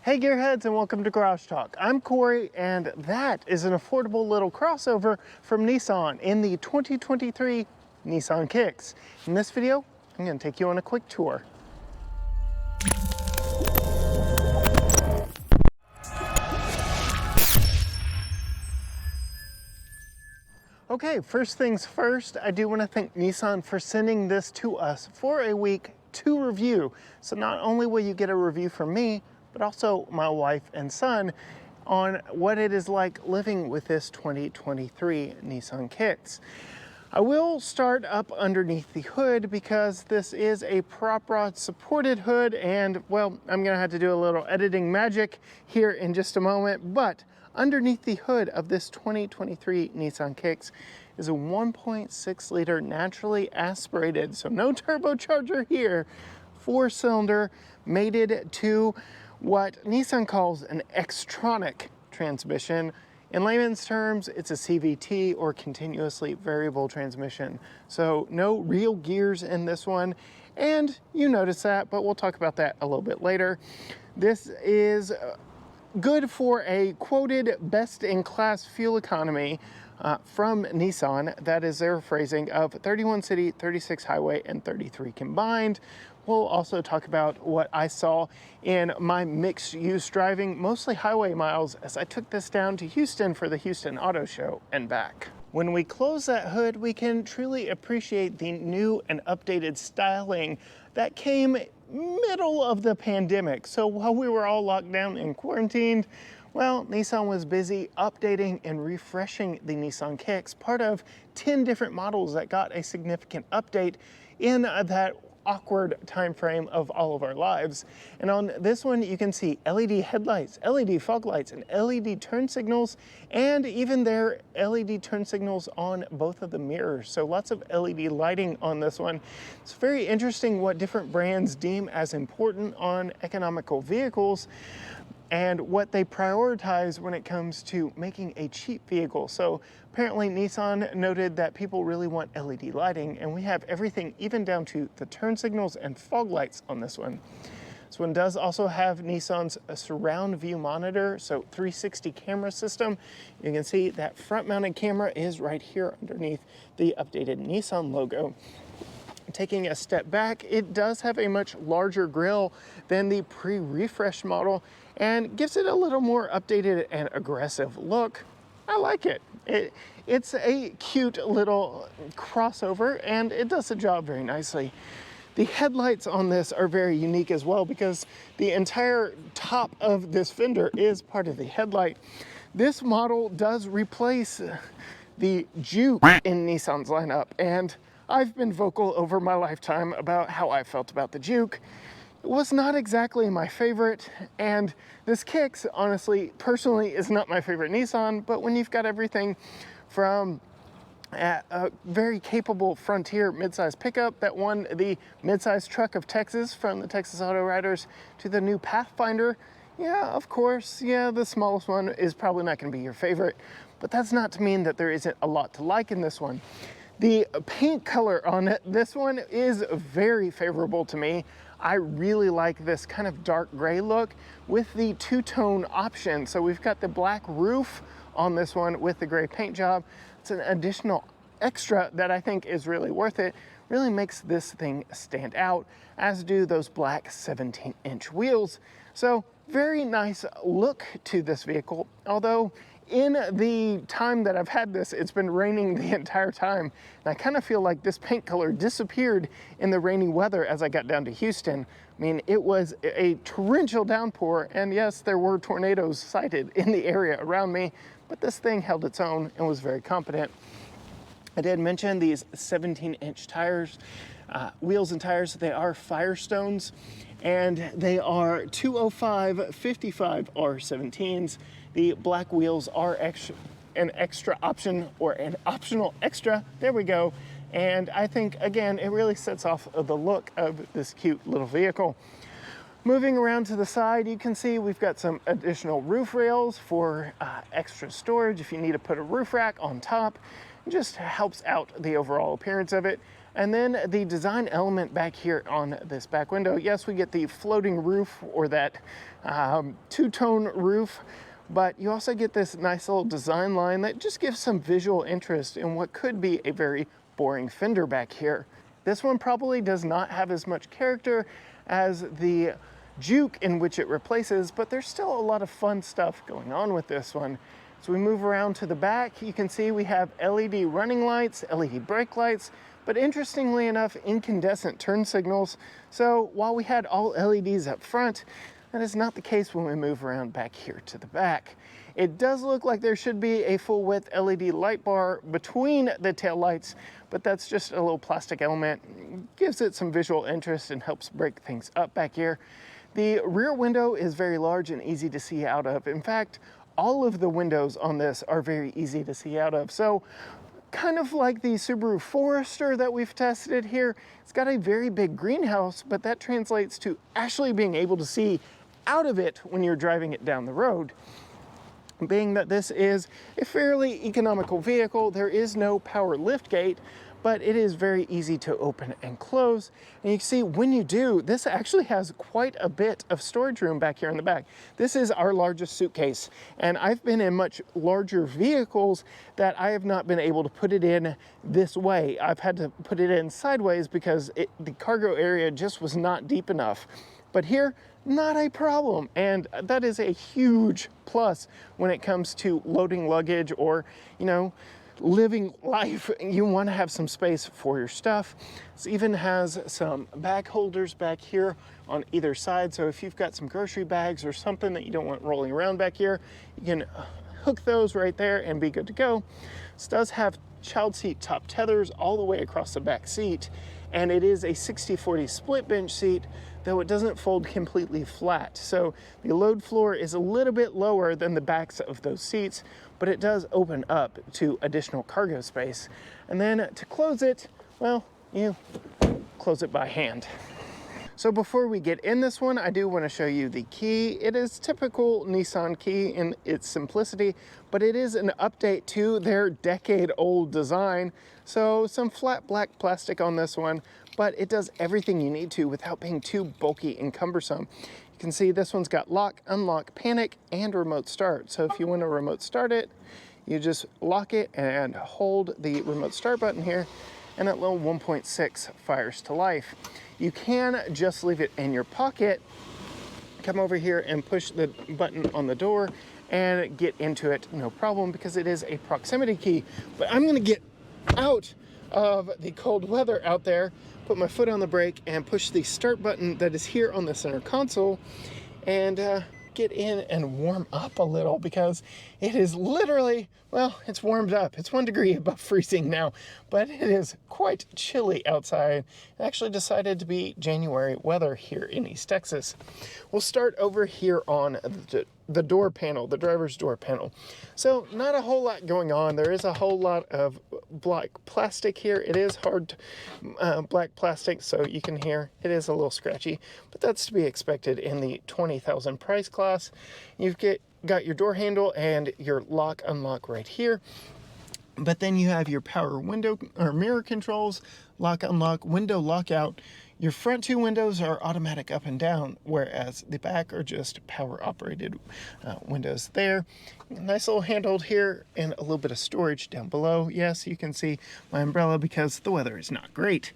Hey Gearheads, and welcome to Garage Talk. I'm Corey, and that is an affordable little crossover from Nissan in the 2023 Nissan Kicks. In this video, I'm going to take you on a quick tour. Okay, first things first, I do want to thank Nissan for sending this to us for a week to review. So not only will you get a review from me, but also my wife and son on what it is like living with this 2023 Nissan Kicks. I will start up underneath the hood because this is a prop rod supported hood, and well, I'm gonna have to do a little editing magic here in just a moment, but underneath the hood of this 2023 Nissan Kicks is a 1.6 liter naturally aspirated, so no turbocharger here, 4-cylinder mated to what Nissan calls an Xtronic transmission. In layman's terms, it's a CVT or continuously variable transmission. So no real gears in this one, and you notice that, but we'll talk about that a little bit later. This is good for a quoted best-in-class fuel economy from Nissan. That is their phrasing of 31 city, 36 highway, and 33 combined. We'll also talk about what I saw in my mixed use driving, mostly highway miles, as I took this down to Houston for the Houston Auto Show and back. When we close that hood, we can truly appreciate the new and updated styling that came middle of the pandemic. So while we were all locked down and quarantined, well, Nissan was busy updating and refreshing the Nissan Kicks, part of 10 different models that got a significant update in that awkward time frame of all of our lives. And on this one, you can see LED headlights, LED fog lights, and LED turn signals, and even their LED turn signals on both of the mirrors. So lots of LED lighting on this one. It's very interesting what different brands deem as important on economical vehicles and what they prioritize when it comes to making a cheap vehicle. So apparently Nissan noted that people really want LED lighting, and we have everything even down to the turn signals and fog lights on this one. This one does also have Nissan's surround view monitor, so 360 camera system. You can see that front mounted camera is right here underneath the updated Nissan logo. Taking a step back, it does have a much larger grille than the pre-refresh model and gives it a little more updated and aggressive look. I like it. It's a cute little crossover, and it does the job very nicely. The headlights on this are very unique as well because the entire top of this fender is part of the headlight. This model does replace the Juke in Nissan's lineup, and I've been vocal over my lifetime about how I felt about the Juke. It was not exactly my favorite, and this Kicks, honestly, personally, is not my favorite Nissan, but when you've got everything from a very capable Frontier midsize pickup that won the midsize truck of Texas from the Texas Auto Riders to the new Pathfinder, yeah, of course, yeah, the smallest one is probably not going to be your favorite, but that's not to mean that there isn't a lot to like in this one. The paint color on this one is very favorable to me. I really like this kind of dark gray look with the two-tone option. So we've got the black roof on this one with the gray paint job. It's an additional extra that I think is really worth it. Really makes this thing stand out, as do those black 17-inch wheels. So very nice look to this vehicle, although in the time that I've had this, it's been raining the entire time. And I kind of feel like this paint color disappeared in the rainy weather as I got down to Houston. I mean, it was a torrential downpour, and yes, there were tornadoes sighted in the area around me, but this thing held its own and was very competent. I did mention these 17-inch tires, wheels and tires. They are Firestones, and they are 205/55 R17s. The black wheels are an extra option, or an optional extra. There we go. And I think, again, it really sets off the look of this cute little vehicle. Moving around to the side, you can see we've got some additional roof rails for extra storage if you need to put a roof rack on top. It just helps out the overall appearance of it. And then the design element back here on this back window, yes, we get the floating roof, or that two-tone roof, but you also get this nice little design line that just gives some visual interest in what could be a very boring fender back here. This one probably does not have as much character as the Juke in which it replaces, but there's still a lot of fun stuff going on with this one. So we move around to the back, you can see we have LED running lights, LED brake lights, but interestingly enough, incandescent turn signals. So while we had all LEDs up front, that is not the case when we move around back here to the back. It does look like there should be a full width LED light bar between the tail lights, but that's just a little plastic element. Gives it some visual interest and helps break things up back here. The rear window is very large and easy to see out of. In fact, all of the windows on this are very easy to see out of. So kind of like the Subaru Forester that we've tested here, it's got a very big greenhouse, but that translates to actually being able to see out of it when you're driving it down the road. Being that this is a fairly economical vehicle, there is no power lift gate, but it is very easy to open and close. And you can see when you do, this actually has quite a bit of storage room back here in the back. This is our largest suitcase, and I've been in much larger vehicles that I have not been able to put it in this way. I've had to put it in sideways because the cargo area just was not deep enough. But here, not a problem, and that is a huge plus when it comes to loading luggage or, you know, living life. You want to have some space for your stuff. This even has some bag holders back here on either side, so if you've got some grocery bags or something that you don't want rolling around back here, you can hook those right there and be good to go. This does have child seat top tethers all the way across the back seat, and it is a 60/40 split bench seat, though it doesn't fold completely flat. So the load floor is a little bit lower than the backs of those seats, but it does open up to additional cargo space. And then to close it, well, you close it by hand. So before we get in this one, I do want to show you the key. It is typical Nissan key in its simplicity, but it is an update to their decade-old design. So some flat black plastic on this one, but it does everything you need to without being too bulky and cumbersome. You can see this one's got lock, unlock, panic, and remote start. So if you want to remote start it, you just lock it and hold the remote start button here, and that little 1.6 fires to life. You can just leave it in your pocket, come over here and push the button on the door and get into it, no problem, because it is a proximity key. But I'm gonna get out of the cold weather out there, put my foot on the brake and push the start button that is here on the center console and get in and warm up a little, because it is literally, well, it's warmed up. It's 1 degree above freezing now, but it is quite chilly outside. It actually decided to be January weather here in East Texas. We'll start over here on the door panel, the driver's door panel. So not a whole lot going on. There is a whole lot of black plastic here. It is hard black plastic, so you can hear it is a little scratchy, but that's to be expected in the 20,000 price class. You've got your door handle and your lock unlock right here, but then you have your power window or mirror controls, lock unlock, window lockout. Your front two windows are automatic up and down, whereas the back are just power operated windows there. Nice little handhold here and a little bit of storage down below. Yes, you can see my umbrella because the weather is not great.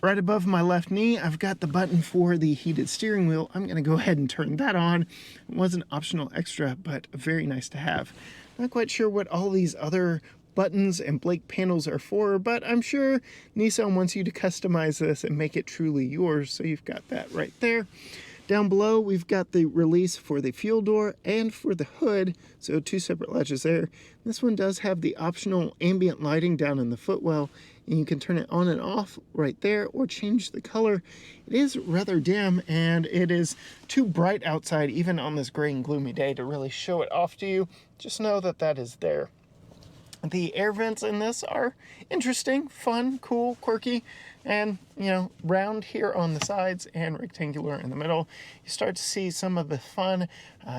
Right above my left knee, I've got the button for the heated steering wheel. I'm going to go ahead and turn that on. It was an optional extra, but very nice to have. Not quite sure what all these other buttons and blank panels are for, but I'm sure Nissan wants you to customize this and make it truly yours, so you've got that right there. Down below, we've got the release for the fuel door and for the hood, so 2 separate latches there. This one does have the optional ambient lighting down in the footwell, and you can turn it on and off right there or change the color. It is rather dim, and it is too bright outside, even on this gray and gloomy day, to really show it off to you. Just know that that is there. The air vents in this are interesting, fun, cool, quirky, and, you know, round here on the sides and rectangular in the middle. You start to see some of the fun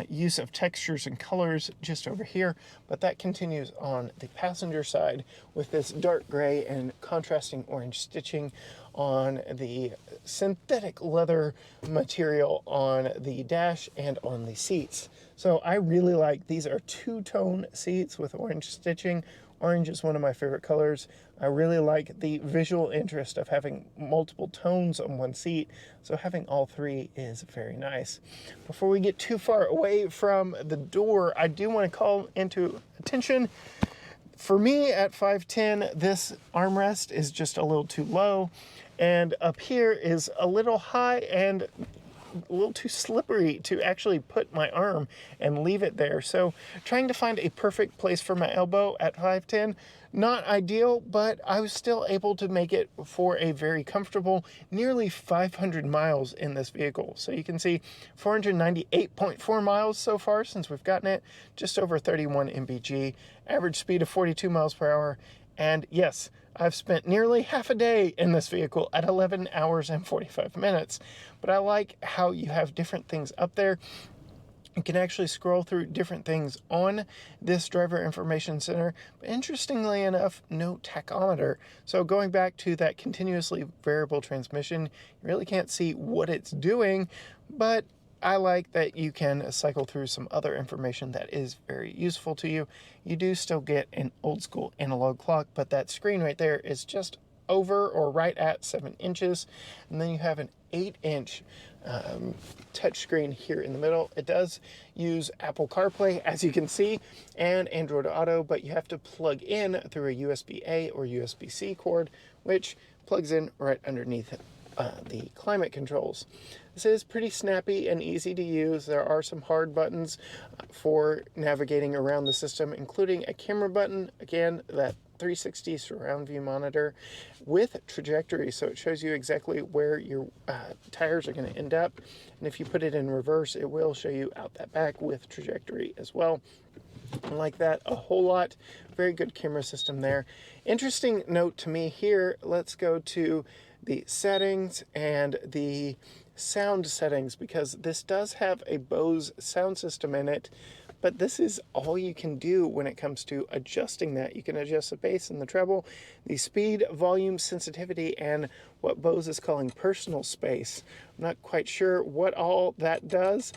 use of textures and colors just over here, but that continues on the passenger side with this dark gray and contrasting orange stitching on the synthetic leather material on the dash and on the seats. So I really like, these are two-tone seats with orange stitching. Orange is one of my favorite colors. I really like the visual interest of having multiple tones on one seat, so having all three is very nice. Before we get too far away from the door, I do want to call into attention, for me at 5'10", this armrest is just a little too low, and up here is a little high and a little too slippery to actually put my arm and leave it there. So trying to find a perfect place for my elbow at 5'10", not ideal, but I was still able to make it for a very comfortable nearly 500 miles in this vehicle. So you can see 498.4 miles so far since we've gotten it, just over 31 mpg, average speed of 42 miles per hour. And yes, I've spent nearly half a day in this vehicle at 11 hours and 45 minutes. But I like how you have different things up there. You can actually scroll through different things on this driver information center. But interestingly enough, no tachometer. So going back to that continuously variable transmission, you really can't see what it's doing, but I like that you can cycle through some other information that is very useful to you. You do still get an old school analog clock, but that screen right there is just over or right at 7 inches. And then you have an 8-inch touchscreen here in the middle. It does use Apple CarPlay, as you can see, and Android Auto, but you have to plug in through a USB-A or USB-C cord, which plugs in right underneath the climate controls. This is pretty snappy and easy to use. There are some hard buttons for navigating around the system, including a camera button, again, that 360 surround view monitor with trajectory, so it shows you exactly where your tires are going to end up. And if you put it in reverse, it will show you out that back with trajectory as well. I like that a whole lot. Very good camera system there. Interesting note to me here, let's go to the settings and the sound settings, because this does have a Bose sound system in it, but this is all you can do when it comes to adjusting that. You can adjust the bass and the treble, the speed, volume, sensitivity, and what Bose is calling personal space. I'm not quite sure what all that does.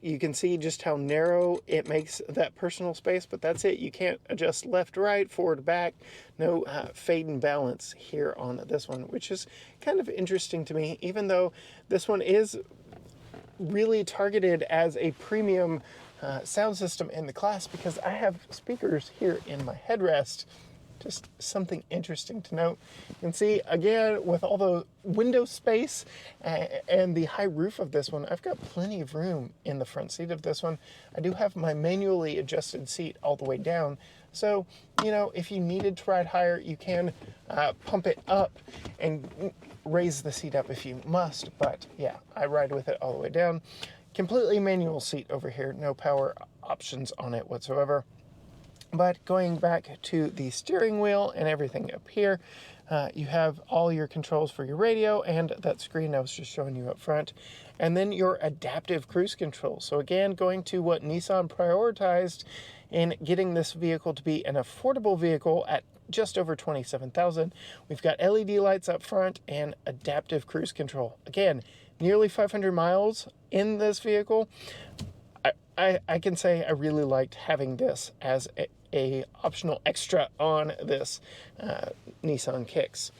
You can see just how narrow it makes that personal space, but that's it. You can't adjust left, right, forward, back. No fade and balance here on this one, which is kind of interesting to me, even though this one is really targeted as a premium sound system in the class, because I have speakers here in my headrest. Just something interesting to note. You can see, again, with all the window space and the high roof of this one, I've got plenty of room in the front seat of this one. I do have my manually adjusted seat all the way down. So, you know, if you needed to ride higher, you can pump it up and raise the seat up if you must. But yeah, I ride with it all the way down. Completely manual seat over here, no power options on it whatsoever. But going back to the steering wheel and everything up here, you have all your controls for your radio and that screen I was just showing you up front. And then your adaptive cruise control. So again, going to what Nissan prioritized in getting this vehicle to be an affordable vehicle at just over $27,000. We've got LED lights up front and adaptive cruise control. Again, nearly 500 miles in this vehicle. I can say I really liked having this as a optional extra on this Nissan Kicks.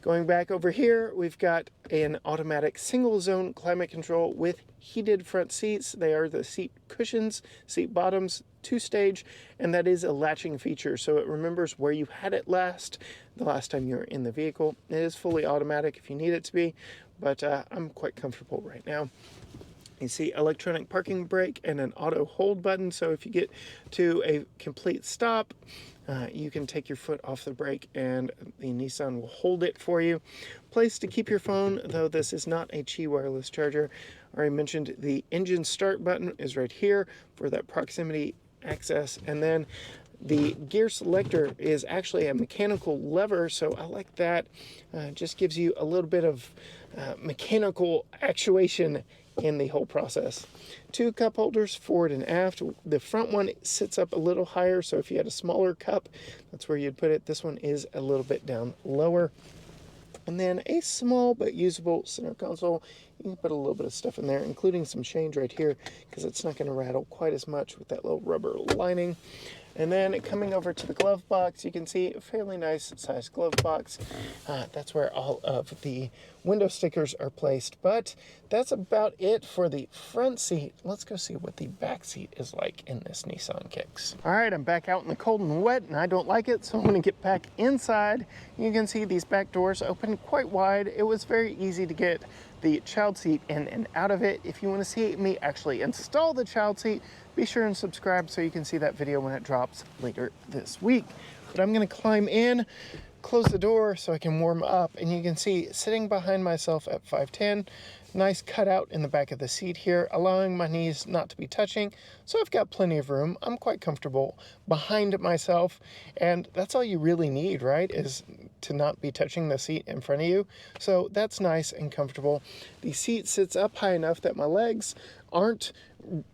Going back over here, we've got an automatic single zone climate control with heated front seats. They are the seat cushions, seat bottoms, 2-stage, and that is a latching feature, so it remembers where you had it the last time you were in the vehicle. It is fully automatic if you need it to be, but I'm quite comfortable right now. You see electronic parking brake and an auto hold button, so if you get to a complete stop, you can take your foot off the brake and the Nissan will hold it for you. Place to keep your phone, though this is not a Qi wireless charger. I already mentioned the engine start button is right here for that proximity access, and then The gear selector is actually a mechanical lever, so I like that. Just gives you a little bit of mechanical actuation in the whole process. 2 cup holders, forward and aft. The front one sits up a little higher, so if you had a smaller cup, that's where you'd put it. This one is a little bit down lower. And then a small but usable center console. You can put a little bit of stuff in there, including some change right here, because it's not going to rattle quite as much with that little rubber lining. And then coming over to the glove box, you can see a fairly nice sized glove box. That's where all of the window stickers are placed. But that's about it for the front seat. Let's go see what the back seat is like in this Nissan Kicks. All right, I'm back out in the cold and wet, and I don't like it, so I'm gonna get back inside. You can see these back doors open quite wide. It was very easy to get the child seat in and out of it. If you want to see me actually install the child seat, be sure and subscribe so you can see that video when it drops later this week. But I'm going to climb in, close the door so I can warm up, and you can see sitting behind myself at 5'10", nice cutout in the back of the seat here, allowing my knees not to be touching, so I've got plenty of room. I'm quite comfortable behind myself, and that's all you really need, right, is to not be touching the seat in front of you. So that's nice and comfortable. The seat sits up high enough that my legs aren't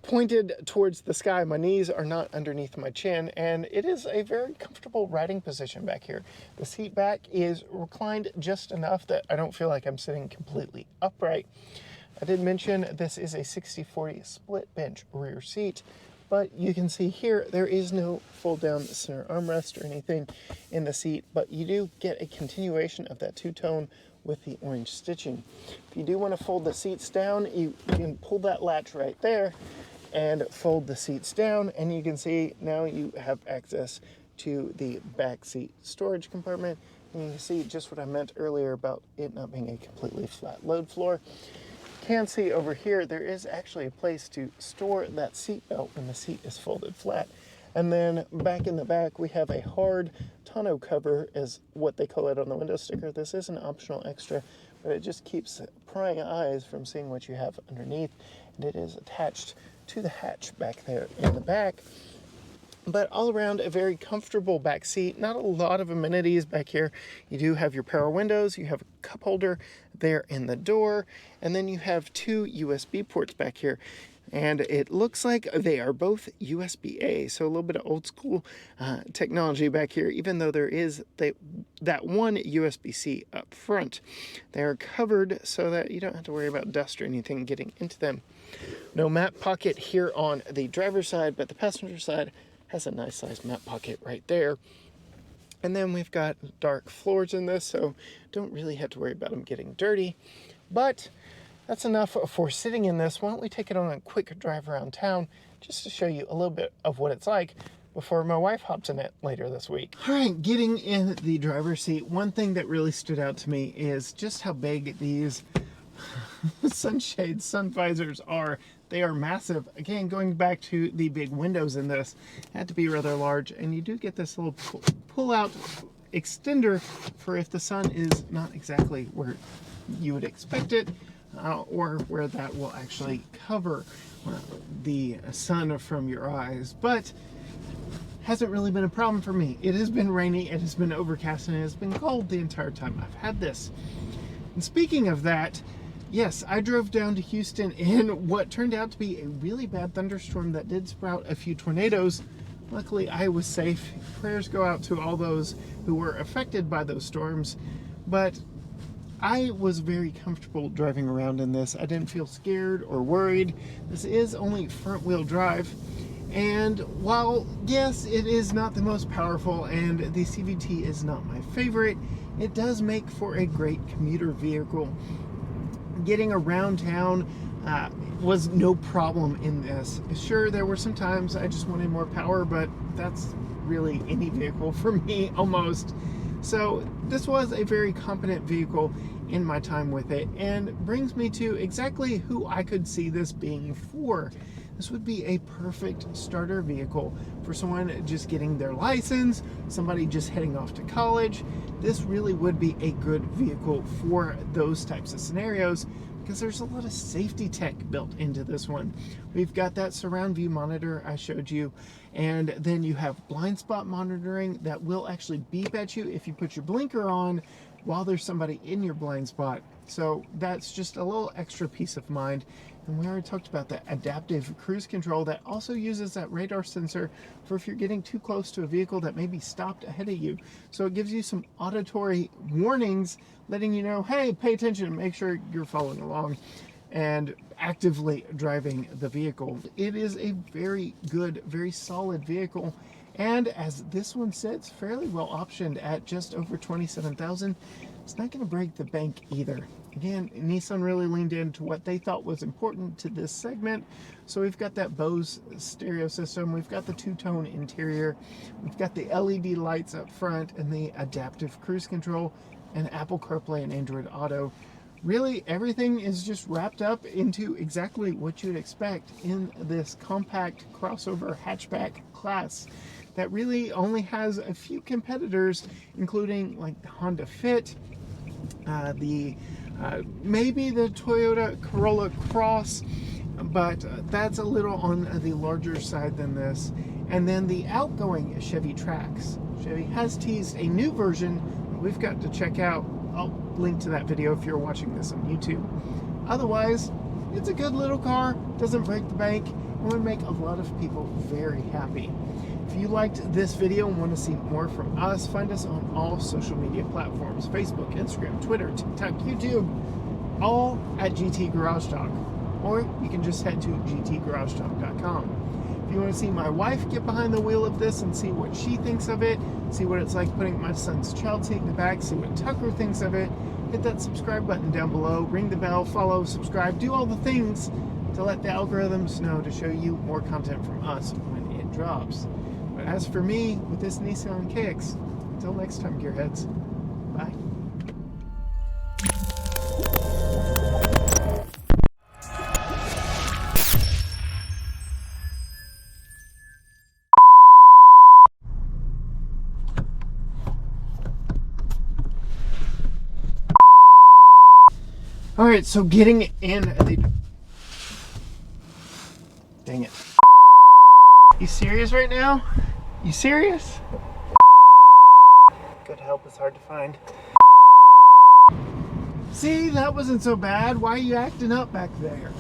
pointed towards the sky. My knees are not underneath my chin, and it is a very comfortable riding position back here. The seat back is reclined just enough that I don't feel like I'm sitting completely upright. I did mention this is a 60/40 split bench rear seat, but you can see here there is no fold down center armrest or anything in the seat, but you do get a continuation of that two-tone with the orange stitching. If you do want to fold the seats down, you can pull that latch right there and fold the seats down, and you can see now you have access to the back seat storage compartment. And you can see just what I meant earlier about it not being a completely flat load floor. You can see over here there is actually a place to store that seat belt when the seat is folded flat. And then back in the back, we have a hard tonneau cover, is what they call it on the window sticker. This is an optional extra, but it just keeps prying eyes from seeing what you have underneath. And it is attached to the hatch back there in the back. But all around, a very comfortable back seat. Not a lot of amenities back here. You do have your power windows. You have a cup holder there in the door. And then you have 2 USB ports back here. And it looks like they are both USB-A, so a little bit of old school technology back here, even though there is that one USB-C up front. They are covered so that you don't have to worry about dust or anything getting into them. No map pocket here on the driver's side, but the passenger side has a nice sized map pocket right there. And then we've got dark floors in this, so don't really have to worry about them getting dirty. But that's enough for sitting in this. Why don't we take it on a quick drive around town just to show you a little bit of what it's like before my wife hops in it later this week. All right, getting in the driver's seat, one thing that really stood out to me is just how big these sunshades, sun visors are. They are massive. Again, going back to the big windows in this, had to be rather large, and you do get this little pull-out extender for if the sun is not exactly where you would expect it. Or where that will actually cover the sun from your eyes. But hasn't really been a problem for me. It has been rainy, it has been overcast, and it has been cold the entire time I've had this. And speaking of that, yes, I drove down to Houston in what turned out to be a really bad thunderstorm that did sprout a few tornadoes. Luckily, I was safe. Prayers go out to all those who were affected by those storms. But I was very comfortable driving around in this. I didn't feel scared or worried. This is only front wheel drive. And while, yes, it is not the most powerful and the CVT is not my favorite, it does make for a great commuter vehicle. Getting around town was no problem in this. Sure, there were some times I just wanted more power, but that's really any vehicle for me almost. So this was a very competent vehicle in my time with it, and brings me to exactly who I could see this being for. This would be a perfect starter vehicle for someone just getting their license, somebody just heading off to college. This really would be a good vehicle for those types of scenarios because there's a lot of safety tech built into this one. We've got that surround view monitor I showed you, and then you have blind spot monitoring that will actually beep at you if you put your blinker on while there's somebody in your blind spot. So that's just a little extra peace of mind. And we already talked about that adaptive cruise control that also uses that radar sensor for if you're getting too close to a vehicle that may be stopped ahead of you. So it gives you some auditory warnings letting you know, hey, pay attention and make sure you're following along and actively driving the vehicle. It is a very good, very solid vehicle. And as this one sits fairly well optioned at just over $27,000, it's not going to break the bank either. Again, Nissan really leaned into what they thought was important to this segment. So we've got that Bose stereo system, we've got the two-tone interior, we've got the LED lights up front and the adaptive cruise control and Apple CarPlay and Android Auto. Really, everything is just wrapped up into exactly what you'd expect in this compact crossover hatchback class that really only has a few competitors, including like the Honda Fit, maybe the Toyota Corolla Cross, but that's a little on the larger side than this. And then the outgoing Chevy Trax. Chevy has teased a new version that we've got to check out. I'll link to that video if you're watching this on YouTube. Otherwise, it's a good little car, doesn't break the bank, and would make a lot of people very happy. If you liked this video and want to see more from us, find us on all social media platforms: Facebook, Instagram, Twitter, TikTok, YouTube, all at GT Garage Talk. Or you can just head to gtgaragetalk.com. If you want to see my wife get behind the wheel of this and see what she thinks of it, see what it's like putting my son's child seat in the back, see what Tucker thinks of it, hit that subscribe button down below, ring the bell, follow, subscribe, do all the things to let the algorithms know to show you more content from us when it drops. But as for me, with this Nissan Kicks, until next time, gearheads, bye. All right, so getting in the... Dang it. You serious right now? You serious? Good help is hard to find. See, that wasn't so bad. Why are you acting up back there?